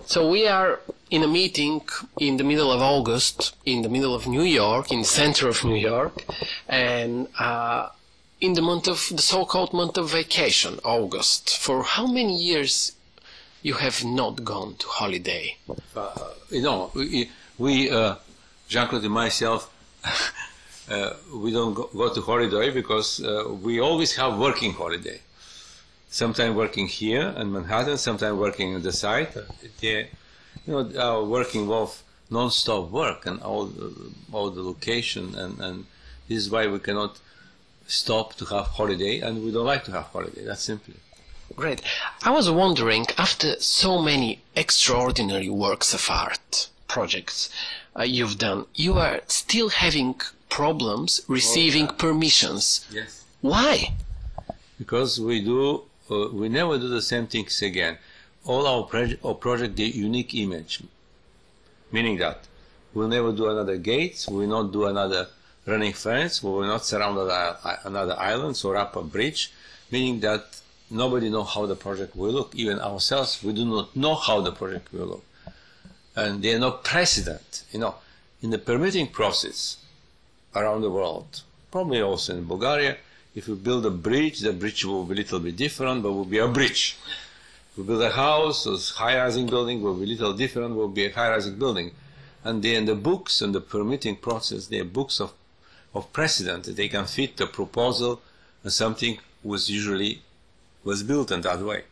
So we are in a meeting in the middle of August, in the middle of New York, in the center of New York, and in the month of the so-called month of vacation, August. For how many years you have not gone to holiday? You know, we Jean-Claude and myself, we don't go to holiday because we always have working holiday. Sometimes working here in Manhattan, sometimes working on the site. You know, our work involves non-stop work and all the location, and this is why we cannot stop to have holiday, and we don't like to have holiday. That's simply. Great. I was wondering, after so many extraordinary works of art, projects you've done, you are still having problems receiving permissions. Yes. Why? Because we never do the same things again. All our project, the unique image, meaning that we'll never do another gates, we will not do another running fence, we will not surround another island or up a bridge, meaning that nobody knows how the project will look. Even ourselves, we do not know how the project will look. And there are no precedent, you know, in the permitting process around the world, probably also in Bulgaria. If you build a bridge, the bridge will be a little bit different, but will be a bridge. If you build a house, a high-rising building will be a little different, will be a high-rising building. And then the books and the permitting process, they are books of precedent. They can fit the proposal, and something was built in that way.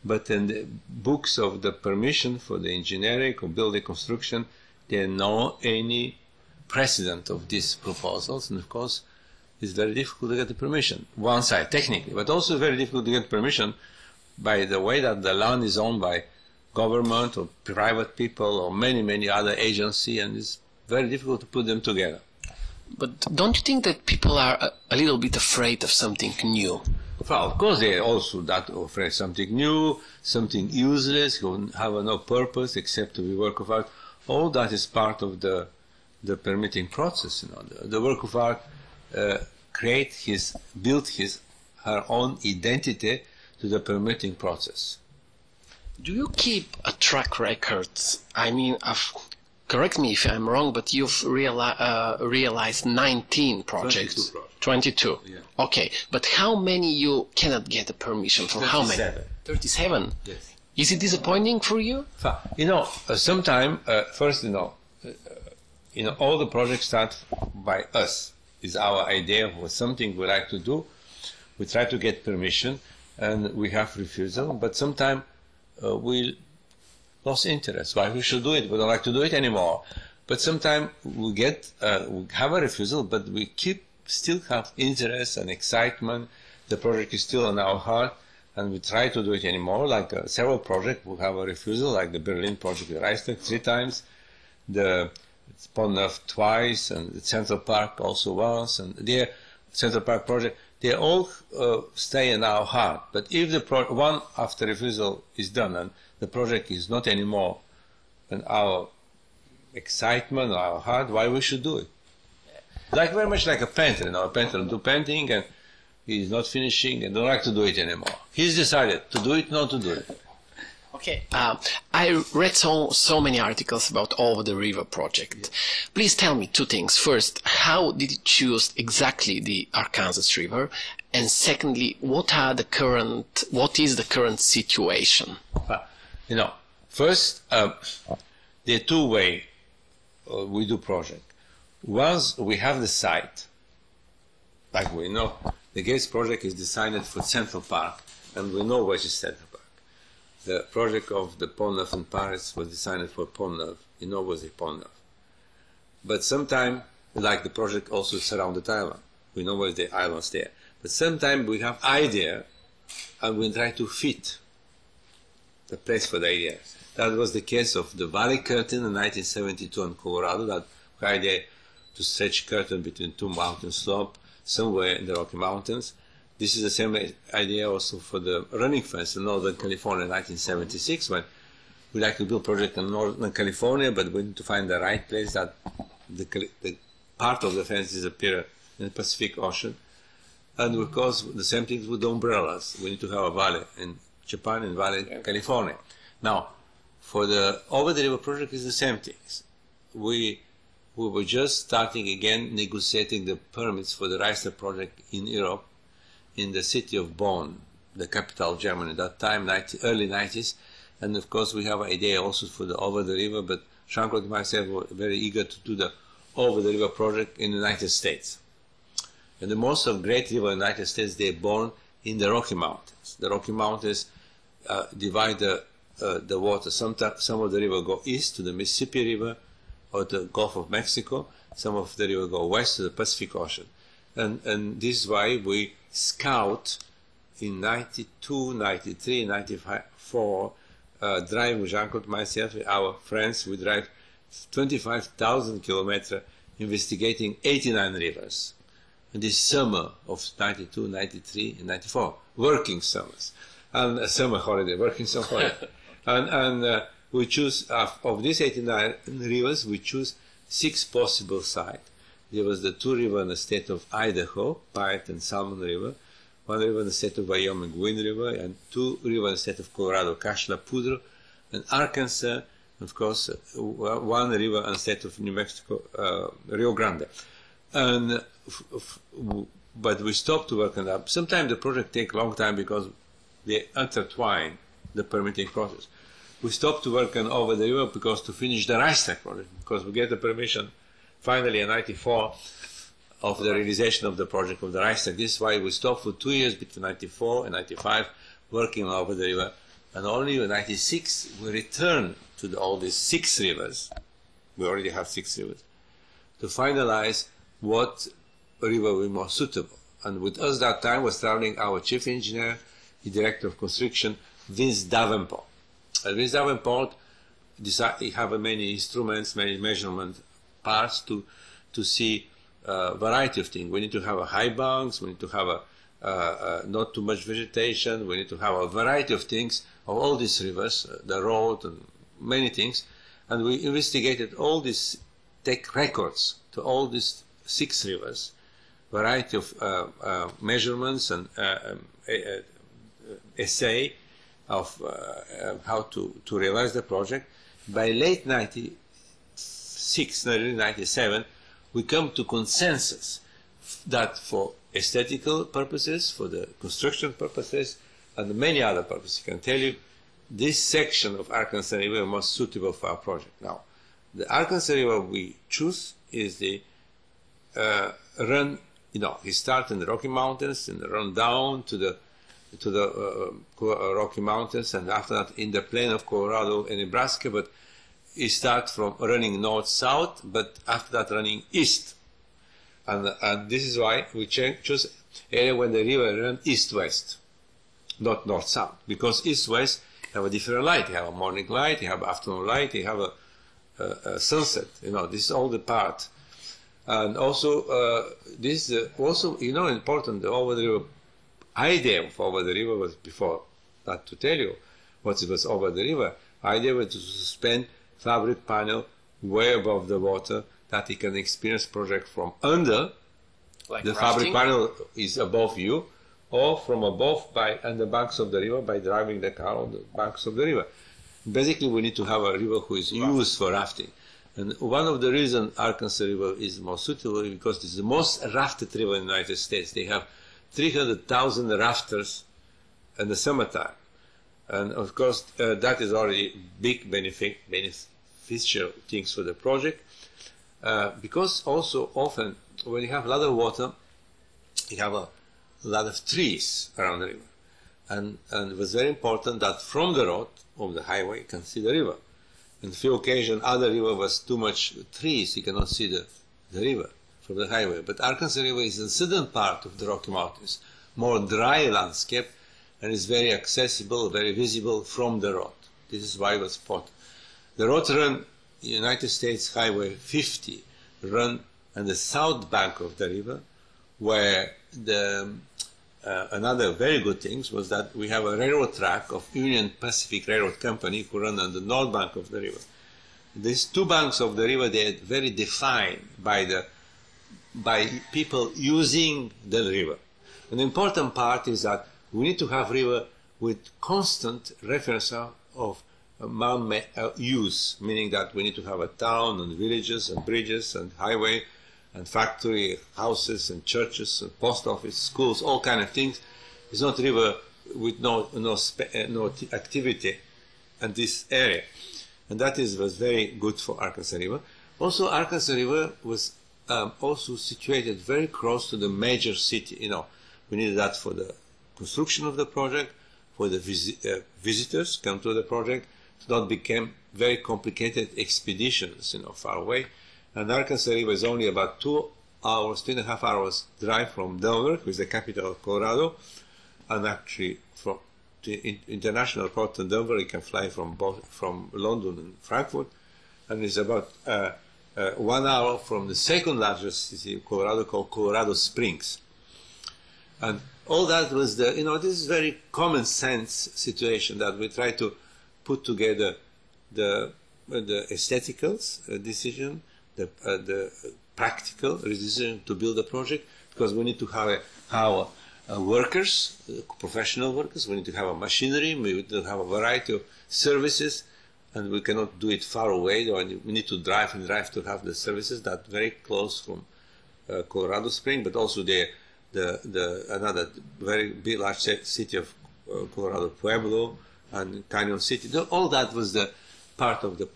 But in the books of the permission for the engineering or building construction, there are no any precedent of these proposals, and of course it's very difficult to get the permission. One side, technically, but also very difficult to get permission by the way that the land is owned by government or private people or many other agencies, and it's very difficult to put them together. But don't you think that people are a little bit afraid of something new? Well, of course they are also that afraid of something new, something useless, who have no purpose except to be work of art. All that is part of the permitting process. You know, the work of art built her own identity to the permitting process. Do you keep a track record? I mean, correct me if I'm wrong, but you've realized 19 projects. 22. Yeah. Okay, but how many you cannot get a permission for? 37. How many? 37. Yes. Is it disappointing for you? You know, sometimes first, all the projects start by us. Is our idea of something we like to do. We try to get permission, and we have refusal. But sometimes we lost interest. Why we should do it? We don't like to do it anymore. But sometimes we have a refusal, but we still have interest and excitement. The project is still in our heart, and we try to do it anymore. Like several projects will have a refusal, like the Berlin project with Reichstag 3 times, the Pont Neuf twice, and the Central Park also once, and the Central Park project. They all stay in our heart. But if the one after refusal is done and the project is not anymore in our excitement, our heart, why we should do it? Like very much like a painter. You know, a painter do painting and he's not finishing and don't like to do it anymore. He's decided to do it, not to do it. Okay, I read so many articles about Over the River project. Yeah. Please tell me two things. First, how did you choose exactly the Arkansas River? And secondly, what is the current situation? You know, first, there are two ways we do project. Once we have the site, like we know, the Gates project is designed for Central Park, and we know where is Central Park. The project of the Pont Neuf in Paris was designed for Pont Neuf. You know what's the Pont Neuf. But sometimes, like the project also surrounded island. We know where the islands there. But sometimes we have idea, and we try to fit the place for the idea. That was the case of the Valley Curtain in 1972 in Colorado. That idea to stretch curtain between two mountain slopes somewhere in the Rocky Mountains. This is the same idea also for the running fence in Northern California in 1976, when we like to build a project in Northern California, but we need to find the right place that the part of the fence disappear in the Pacific Ocean. And of course, the same thing with the umbrellas. We need to have a valley in Japan and valley in California. Now, For the over the river project is the same things. We were just starting again negotiating the permits for the Reister project in Europe, in the city of Bonn, the capital of Germany at that time, early 90s. And of course we have an idea also for the over the river, but Jean-Claude and myself were very eager to do the over the river project in the United States. And the most of great river in the United States, they're born in the Rocky Mountains. The Rocky Mountains divide the water. Some of the river go east to the Mississippi River or the Gulf of Mexico. Some of the river go west to the Pacific Ocean. And this is why we scout in 92, 93, 94, drive with Jean-Claude, myself, our friends, we drive 25,000 kilometers investigating 89 rivers. And this summer of 92, 93, and 94, working summers. And a summer holiday, working summer holiday. and we choose, of these 89 rivers, we choose 6 possible sites. There was the 2 rivers in the state of Idaho, Pied and Salmon River, 1 river in the state of Wyoming, Wind River, and 2 rivers in the state of Colorado, Cache la Poudre, and Arkansas, of course, 1 river in the state of New Mexico, Rio Grande. And but we stopped to work on that. Sometimes the project takes a long time because they intertwine the permitting process. We stopped to work on over the river because to finish the Reichstag project, because we get the permission finally in 94 of the realization of the project of the Reichstag. This is why we stopped for 2 years between 94 and 95 working on over the river. And only in 96 we returned to all these 6 rivers. We already have 6 rivers to finalize what river was more suitable. And with us that time was traveling our chief engineer, the director of construction, Vince Davenport. And Vince Davenport decided he have many instruments, many measurement parts to see a variety of things. We need to have a high banks, we need to have not too much vegetation, we need to have a variety of things of all these rivers, the road and many things. And we investigated all these, take records to all these 6 rivers, variety of measurements and essay of how to realize the project. By late 96, 97, we come to consensus that for aesthetical purposes, for the construction purposes, and many other purposes, I can tell you, this section of Arkansas River is most suitable for our project. Now, the Arkansas River we choose is the run, he starts in the Rocky Mountains and run down to the Rocky Mountains, and after that in the plain of Colorado and Nebraska, but it starts from running north-south, but after that running east. And this is why we choose area when the river runs east-west, not north-south, because east-west have a different light. You have a morning light, you have afternoon light, you have a sunset. This is all the part. And also, this is also, important, the over the river idea of over the river was before, not to tell you what it was over the river. Idea was to suspend fabric panel way above the water that you can experience project from under. Like the rafting? Fabric panel is above you, or from above on the banks of the river by driving the car on the banks of the river. Basically, we need to have a river who is used for rafting. And one of the reasons Arkansas River is more suitable is because it's the most rafted river in the United States. They have 300,000 rafters in the summertime. And of course, that is already big beneficial things for the project. Because also often, when you have a lot of water, you have a lot of trees around the river. And it was very important that from the road of the highway you can see the river. And few occasions, other river was too much trees, you cannot see the river from the highway. But Arkansas River is the southern part of the Rocky Mountains, more dry landscape, and is very accessible, very visible from the road. This is why it was important. The road run, United States Highway 50, run on the south bank of the river, where another very good thing was that we have a railroad track of Union Pacific Railroad Company who run on the north bank of the river. These 2 banks of the river, they are very defined by people using the river. An important part is that we need to have river with constant reference of use, meaning that we need to have a town and villages and bridges and highway and factory, houses and churches and post office, schools, all kind of things. It's not river with no activity in this area. And that was very good for Arkansas River. Also, Arkansas River was also situated very close to the major city. You know, we needed that for the construction of the project, for the visitors come to the project, to not become very complicated expeditions, you know, far away. And Arkansas River is only about 2.5 hours drive from Denver, which is the capital of Colorado, and actually from the international port in Denver, you can fly from London and Frankfurt, and it's about 1 hour from the second largest city of Colorado, called Colorado Springs. And all that was this is very common sense situation that we try to put together the aestheticals decision, the practical decision to build a project, because we need to have workers, professional workers, we need to have a machinery, we need to have a variety of services, and we cannot do it far away, or we need to drive to have the services that very close from Colorado Springs, but also another very big large city of Colorado, Pueblo, and Canyon City. All that was the part of the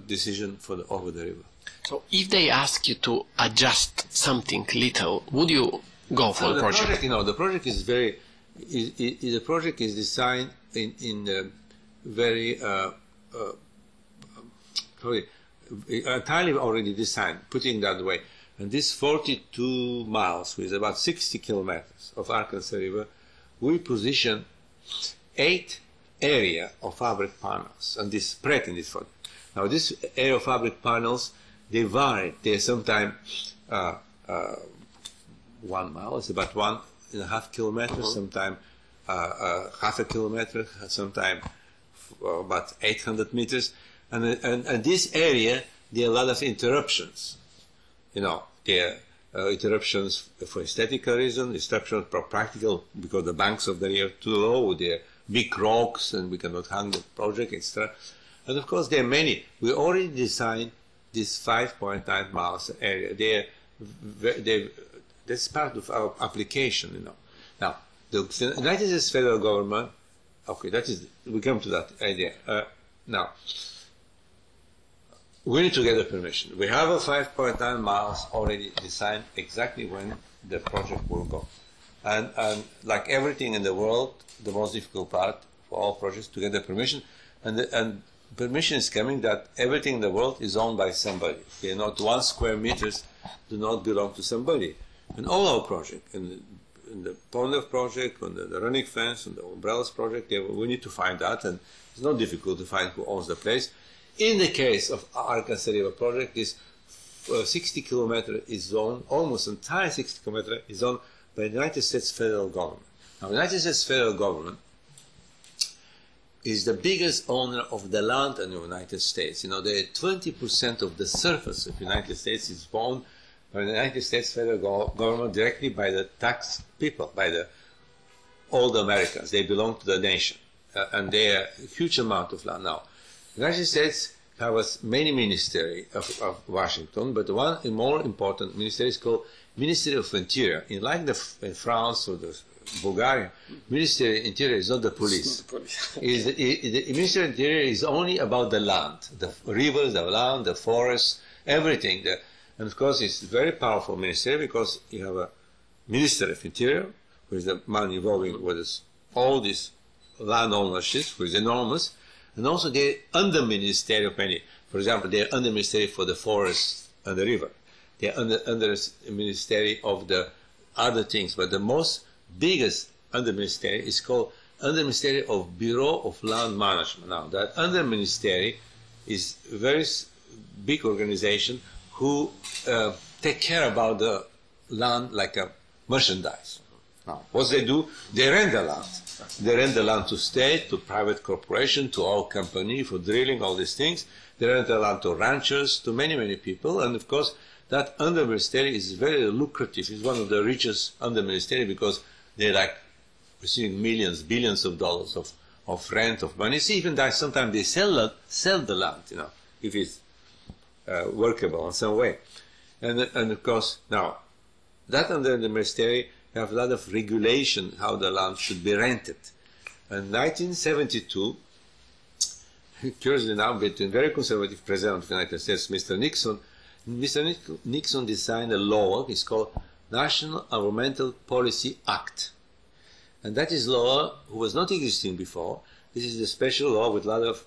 decision for over the river. So if they ask you to adjust something little, would you go for the project? The project is very. The project is designed in very entirely already designed, putting that way. And this 42 miles, with about 60 kilometers of Arkansas River, we position 8 area of fabric panels, and this spread in this photo. Now, this area of fabric panels, they vary. They're sometimes 1 mile, it's about 1.5 kilometers, sometimes half a kilometer, sometimes about 800 meters. And this area, there are a lot of interruptions. There are interruptions for aesthetical reasons, interruptions for practical, because the banks of the river are too low, there are big rocks, and we cannot hang the project, etc. And of course, there are many. We already designed this 5.9 miles area. That's part of our application, Now, the United States federal government, we come to that idea. Now, we need to get the permission. We have a 5.9 miles already designed exactly when the project will go. And like everything in the world, the most difficult part for all projects to get the permission. And permission is coming that everything in the world is owned by somebody. They are not 1 square meters do not belong to somebody. And all our projects, in the Pondorf project, on the running fence, on the umbrellas project, we need to find that, and it's not difficult to find who owns the place. In the case of Arkansas River project, this 60 kilometer is owned, almost entire 60 kilometer is owned by the United States federal government. Now, the United States federal government is the biggest owner of the land in the United States. There are 20% of the surface of the United States is owned by the United States federal government directly by the tax people, by all the Americans. They belong to the nation, and they are a huge amount of land now. The United States has many ministries of Washington, but one more important ministry is called Ministry of Interior. In France or Bulgaria, Ministry of Interior is not the police. The Ministry of Interior is only about the land, the rivers, the land, the forests, everything. And of course, it's a very powerful ministry because you have a Minister of Interior, who is the man involving with all this land ownership, who is enormous. And also they're under ministry of many. For example, they're under ministry for the forest and the river. They're under ministry of the other things. But the most biggest under ministry is called under ministry of Bureau of Land Management. Now, that under ministry is a very big organization who take care about the land like a merchandise. Now, what they do, they rent the land. They rent the land to state, to private corporation, to oil company for drilling, all these things. They rent the land to ranchers, to many, many people. And of course, that under ministry is very lucrative. It's one of the richest under ministry because they're like receiving millions, billions of dollars of of rent, of money. See, even that sometimes they sell the land, you know, if it's workable in some way. And of course, now, that under the monastery, you have a lot of regulation how the land should be rented. In 1972, curiously now, between very conservative president of the United States, Mr. Nixon designed a law. It's called National Environmental Policy Act. And that is law who was not existing before. This is a special law with a lot of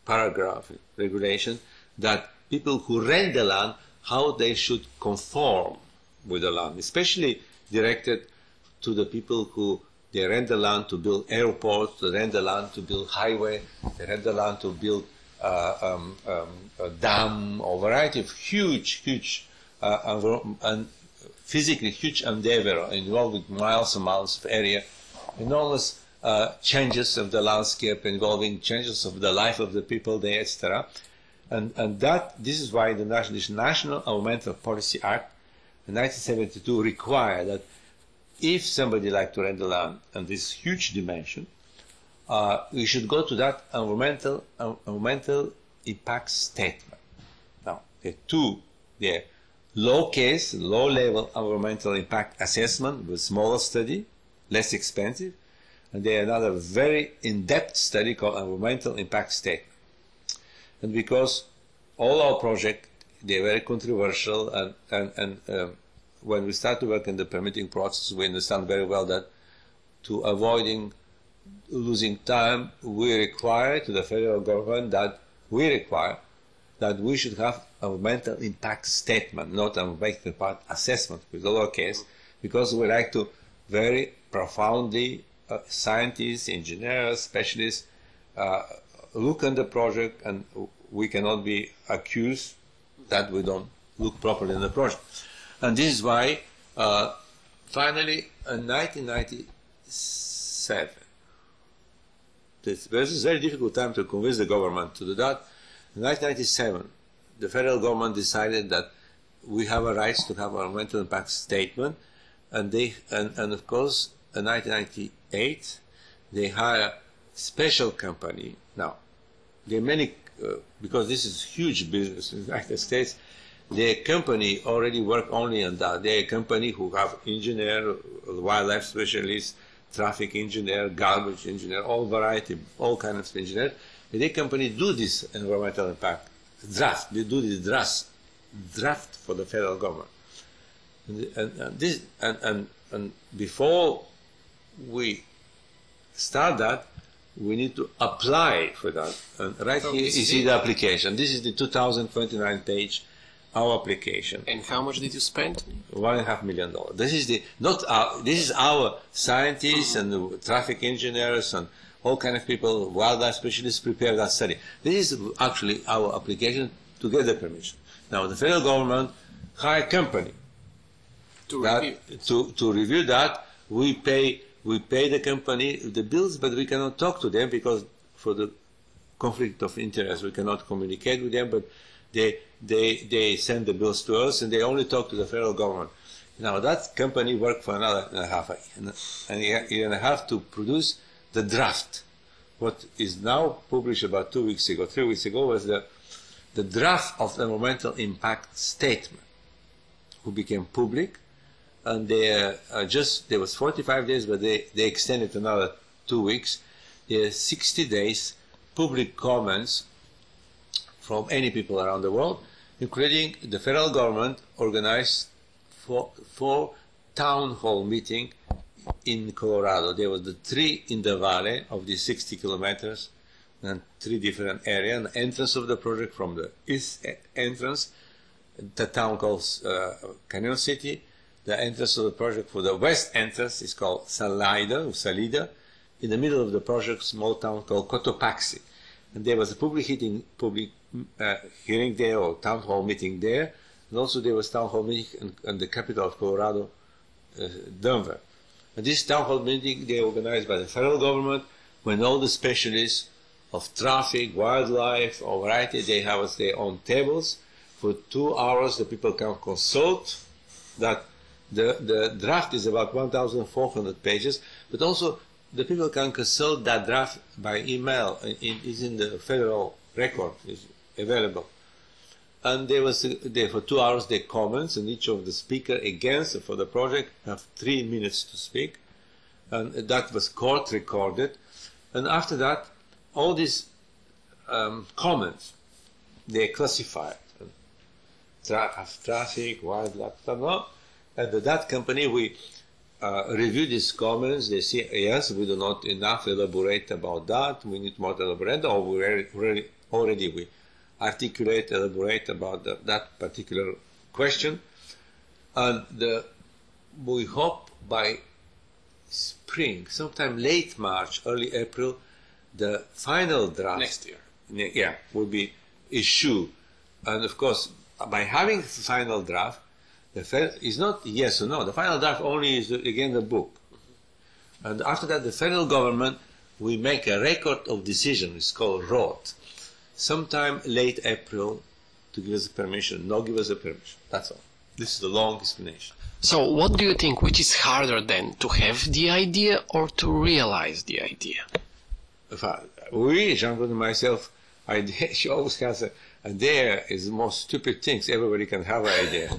paragraph regulation that people who rent the land, how they should conform with the land, especially directed to the people who they rent the land to build airports, they rent the land to build highway, they rent the land to build a dam, or a variety of huge and physically huge endeavor involving miles and miles of area, enormous changes of the landscape involving changes of the life of the people there, etc. And this is why this National Environmental Policy Act in 1972 required that if somebody like to rent the land and this huge dimension, we should go to that environmental impact statement. Now, the low-level environmental impact assessment with smaller study, less expensive, and there another very in-depth study called environmental impact statement. And because all our projects, they're very controversial, and when we start to work in the permitting process, we understand very well that to avoiding losing time, we require to the federal government that we should have a environmental impact statement, not an environmental impact assessment with the lowercase, because we like to very profoundly, scientists, engineers, specialists, look at the project, and we cannot be accused that we don't look properly in the project. And this is why, finally, in 1997, this was a very difficult time to convince the government to do that. In 1997, the federal government decided that we have a right to have an environmental impact statement, and of course, in 1998, they hire a special company. Now, there are many, because this is huge business in the United States, their company already work only on that. They're a company who have engineer, wildlife specialist, traffic engineer, garbage engineer, all variety, all kinds of engineers. Their company do this environmental impact draft. They do this draft for the federal government. And before we start that, we need to apply for that. And right here you see the application. This is the 2029 page. Our application. And how much did you spend? $1.5 million. This is this is our scientists and the traffic engineers and all kind of people, wildlife specialists prepare that study. This is actually our application to get the permission. Now the federal government hire a company to review that. We pay the company the bills, but we cannot talk to them because for the conflict of interest we cannot communicate with them. But they send the bills to us, and they only talk to the federal government. Now that company worked for another year and a half to produce the draft. What is now published about 3 weeks ago was the draft of the environmental impact statement, who became public, and there was 45 days, but they extended another 2 weeks. There are 60 days public comments from any people around the world, including the federal government organized four town hall meetings in Colorado. There was the 3 in the valley of the 60 kilometers and 3 different areas. An entrance of the project from the east entrance, the town called Cannon City. The entrance of the project for the west entrance is called Salida. In the middle of the project, small town called Cotopaxi. And there was a public hearing there, or town hall meeting there, and also there was town hall meeting in the capital of Colorado, Denver. And this town hall meeting, they organized by the federal government, when all the specialists of traffic, wildlife, or variety, they have their own tables. For 2 hours, the people can consult. That the draft is about 1,400 pages, but also the people can consult that draft by email. It's in the federal record, is available. And there was for 2 hours they comments, and each of the speaker against for the project have 3 minutes to speak, and that was court recorded. And after that, all these comments they classified. Traffic, wildlife, and that company we review these comments. They say yes, we do not enough elaborate about that. We need more elaborate, or we already we articulate, elaborate about that particular question, and we hope by spring, sometime late March, early April, the final draft Next year. Yeah, will be issued. And of course, by having the final draft, is not yes or no. The final draft only is again the book. And after that, the federal government will make a record of decision. It's called ROT. Sometime late April to give us a permission. No, give us a permission. That's all. This is the long explanation. So what do you think, which is harder then, to have the idea or to realize the idea? Jean-Claude and myself, idea, she always has an idea is the most stupid things. Everybody can have an idea.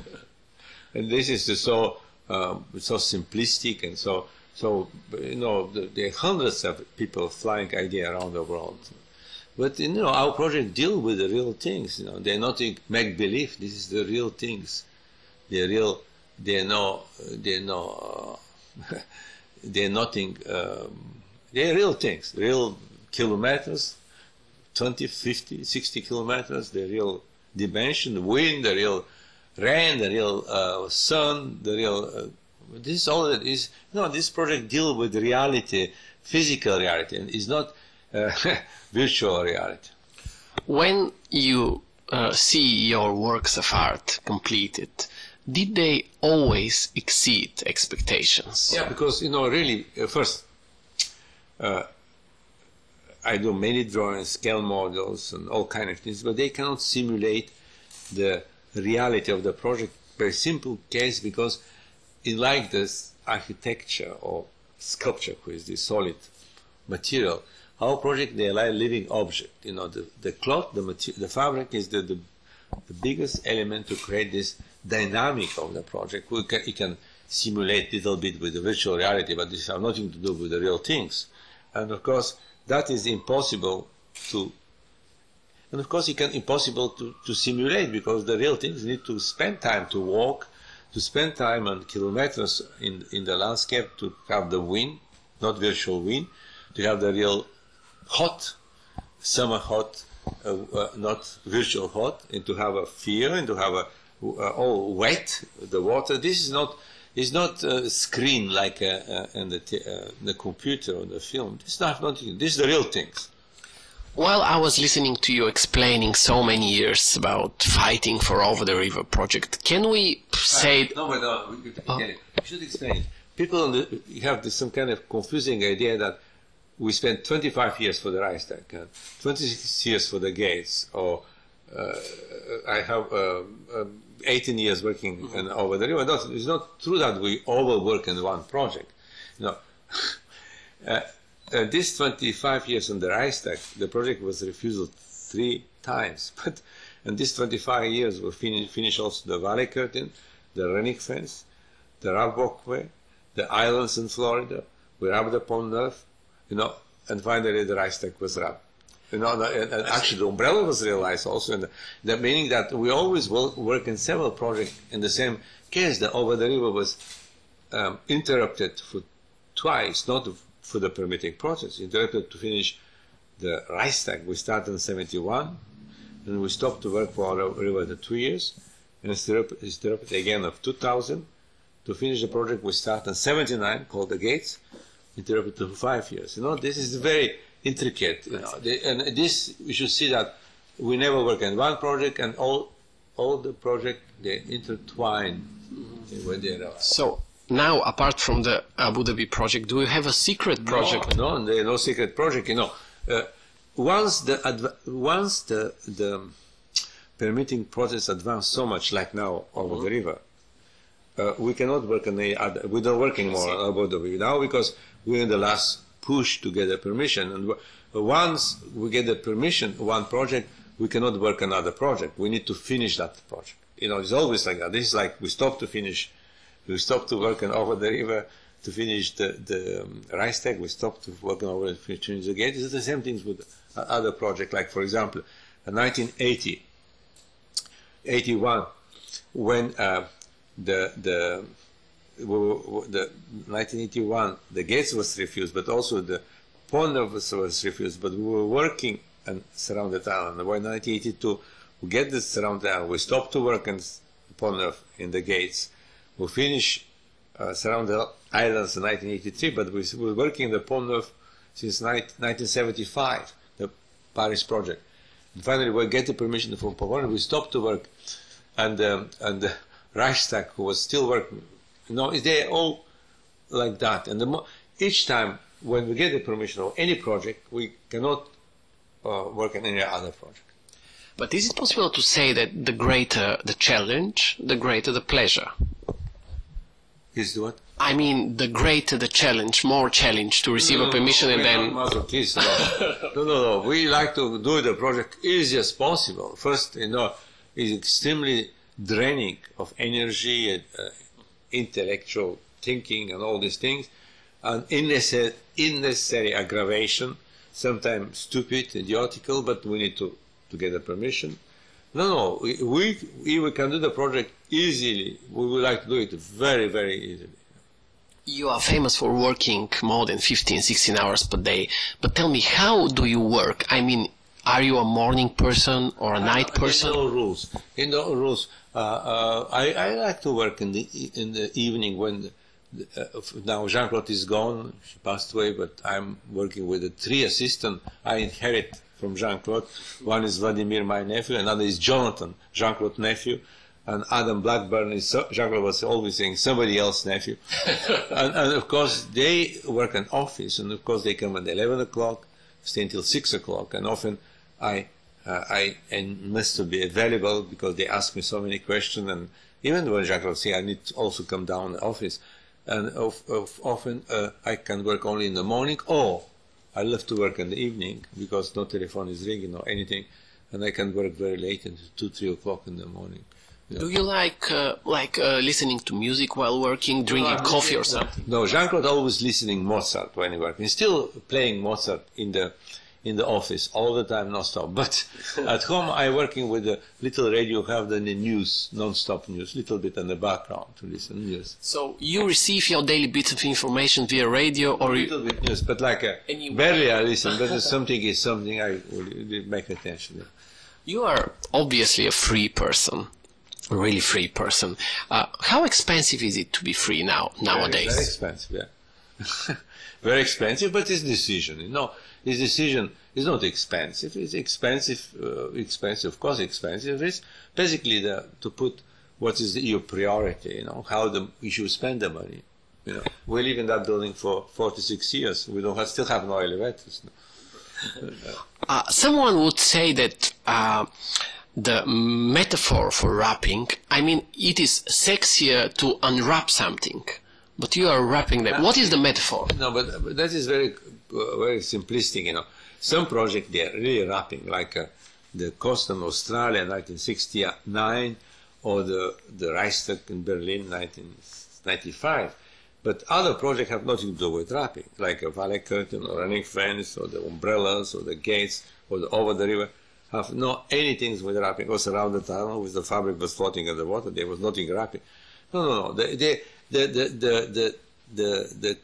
And this is so simplistic and so you know, there are hundreds of people flying idea around the world. But you know, our project deal with the real things. You know, they're not make believe. This is the real things. They're real. They're nothing. They're real things. Real kilometers, 20, 50, 60 kilometers. The real dimension, the wind, the real rain, the real sun, the real. This is all that is. No, this project deal with reality, physical reality, and is not virtual reality. When you see your works of art completed, did they always exceed expectations? Yeah, because you know, really, first, I do many drawings, scale models, and all kind of things, but they cannot simulate the reality of the project. Very simple case, because in like this architecture or sculpture, which is the solid material, our project, they are like living object. You know, the cloth, the fabric is the biggest element to create this dynamic of the project. You can simulate a little bit with the virtual reality, but this has nothing to do with the real things. And of course, that is impossible to. And of course, impossible to simulate, because the real things need to spend time to walk, to spend time on kilometers in the landscape, to have the wind, not virtual wind, to have the real hot, summer hot, not virtual hot, and to have a feel, and to have all wet, the water. This is not a screen like in the computer or the film. This is not nothing. This is the real things. While I was listening to you explaining so many years about fighting for Over the River project, can we say... No, we should explain. People have some kind of confusing idea that we spent 25 years for the Reichstag, 26 years for the gates, or I have 18 years working over the river. No, it's not true that we overwork in one project. No. This 25 years on the Reichstag, the project was refused 3 times. But in these 25 years, we finished also the Valley Curtain, the Rennick Fence, the Rab Walkway, the islands in Florida. We rubbed upon Earth, you know, and finally the Reichstag was rubbed. You know, and actually the umbrella was realized also. And the meaning that we always work in several projects in the same case. The Over the River was interrupted for twice, not for the permitting process, interrupted to finish the Reichstag. We started in 71, and we stopped to work for our river the 2 years, and interrupted again of 2000. To finish the project, we started in 79, called the Gates, interrupted for 5 years. You know, this is very intricate. You know, and this, we should see that we never work in one project, and all the project, they intertwine when they are. So, now, apart from the Abu Dhabi project, do you have a secret project? No, there is no secret project. You know, once the permitting process advanced so much, like now over the river, we cannot work on the other. We don't work anymore on Abu Dhabi now, because we're in the last push to get the permission. And once we get the permission, one project, we cannot work another project. We need to finish that project. You know, it's always like that. This is like we stop to work over the river to finish the Reichstag. We stop to work over to finish the gate. It's the same things with other projects. Like, for example, in 1981, when the 1981, the gates was refused, but also the pond was refused. But we were working and surrounded island. By 1982, we get the surrounded island. We stopped to work in pond in the gates. We finish surrounded islands in 1983, but we were working in the pond since 1975, the Paris project. And finally, we get the permission from Poland. We stopped to work, and the Reichstag, who was still working, you know, they're all like that. And each time when we get the permission of any project, we cannot work on any other project. But is it possible to say that the greater the challenge, the greater the pleasure? Is the what? I mean, the greater the challenge, more challenge to receive a permission and then... No. We like to do the project easy as possible. First, you know, it's extremely draining of energy and intellectual thinking and all these things, and unnecessary aggravation, sometimes stupid, idiotical, but we need to get the permission. No, if we can do the project easily, we would like to do it very, very easily. You are famous for working more than 15, 16 hours per day, but tell me, how do you work? I mean, are you a morning person or a night person? In no rules. I like to work in the evening when now Jean-Claude is gone. She passed away, but I'm working with the 3 assistants I inherit from Jean-Claude. One is Vladimir, my nephew. Another is Jonathan, Jean-Claude's nephew. And Adam Blackburn is, Jean-Claude was always saying, somebody else's nephew. and of course, they work in office, and of course they come at 11 o'clock, stay until 6 o'clock, and often I must be available because they ask me so many questions, and even when Jean-Claude say I need to also come down to the office, and often I can work only in the morning, or I love to work in the evening because no telephone is ringing or anything, and I can work very late until 2, 3 o'clock in the morning. Yeah. Do you like listening to music while working, drinking coffee or something? No, Jean-Claude always listening Mozart when he works. He's still playing Mozart in the office all the time, non-stop. But at home, I'm working with a little radio, have the news, non-stop news, little bit in the background to listen to news. So you receive your daily bits of information via radio, or a little bit news, but like barely I listen. But something I will make attention. You are obviously a free person. A really free person. How expensive is it to be free nowadays? Very expensive, yeah. Very expensive, but it's decision. You know, his decision is not expensive. It's expensive, of course, expensive. It's basically to put what is your priority. You know, how you should spend the money. You know, we live in that building for 46 years. We still have no elevators. Someone would say that. The metaphor for wrapping, I mean, it is sexier to unwrap something, but you are wrapping them. What is the metaphor? No, but that is very simplistic, you know. Some projects, they are really wrapping, like the Coast in Australia in 1969, or the Reichstag in Berlin 1995. But other projects have nothing to do with wrapping, like a valley curtain, or running fence, or the umbrellas, or the gates, or the over the river. Have no anything with wrapping. It was around the tunnel with the fabric was floating in the water. There was nothing wrapping. No. The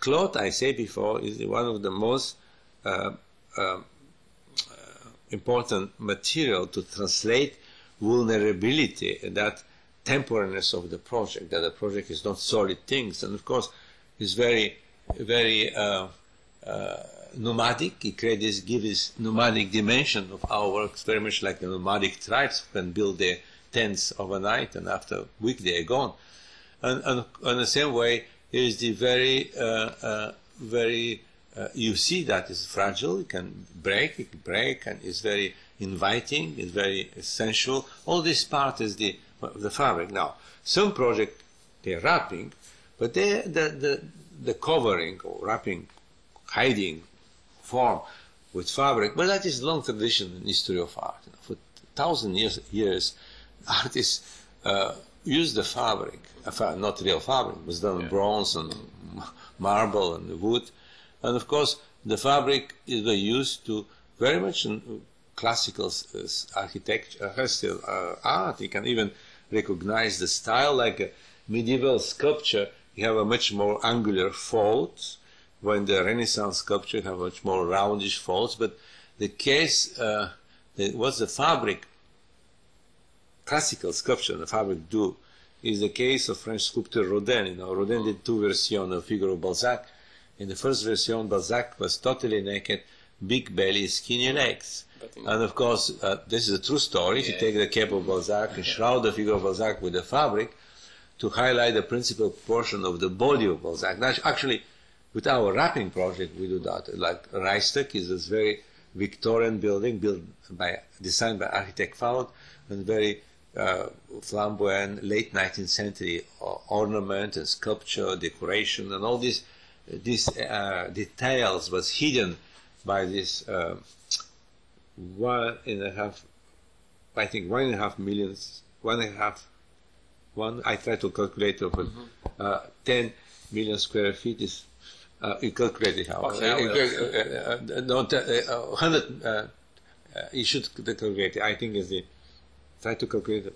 cloth I said before is one of the most important material to translate vulnerability, that temporariness of the project. That the project is not solid things, and of course, is very, very. Nomadic. It gives this nomadic dimension of our works, very much like the nomadic tribes can build their tents overnight, and after a week they are gone. And the same way is the very, you see that it's fragile, it can break, and it's very inviting, it's very essential. All this part is the fabric. Now, some projects, they're wrapping, but the covering or wrapping, hiding form with fabric, but that is a long tradition in history of art. You know, for 1,000 years, artists used the fabric, not real fabric, it was done in bronze and marble and wood, and of course the fabric is used to very much in classical architecture, art. You can even recognize the style, like a medieval sculpture. You have a much more angular folds, when the Renaissance sculpture have much more roundish folds. But the case, what's the fabric, classical sculpture, the fabric do, is the case of French sculptor Rodin. You know, Rodin did two versions of figure of Balzac. In the first version, Balzac was totally naked, big belly, skinny legs. And of course, this is a true story. If you take the cape of Balzac and shroud the figure of Balzac with the fabric to highlight the principal portion of the body of Balzac. Now, actually, with our wrapping project, we do that. Like Reichstag is this very Victorian building designed by architect Faulk, and very flamboyant late 19th century ornament and sculpture, decoration, and all these details was hidden by this 1.5 million, I try to calculate over 10 million square feet is, you calculate it how? You should calculate it. I think is the, try to calculate it.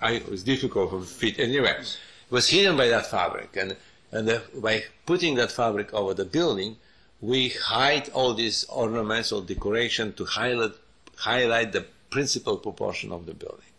It was difficult for feet. Anyway, it was hidden by that fabric, and by putting that fabric over the building, we hide all these ornaments or decoration to highlight the principal proportion of the building.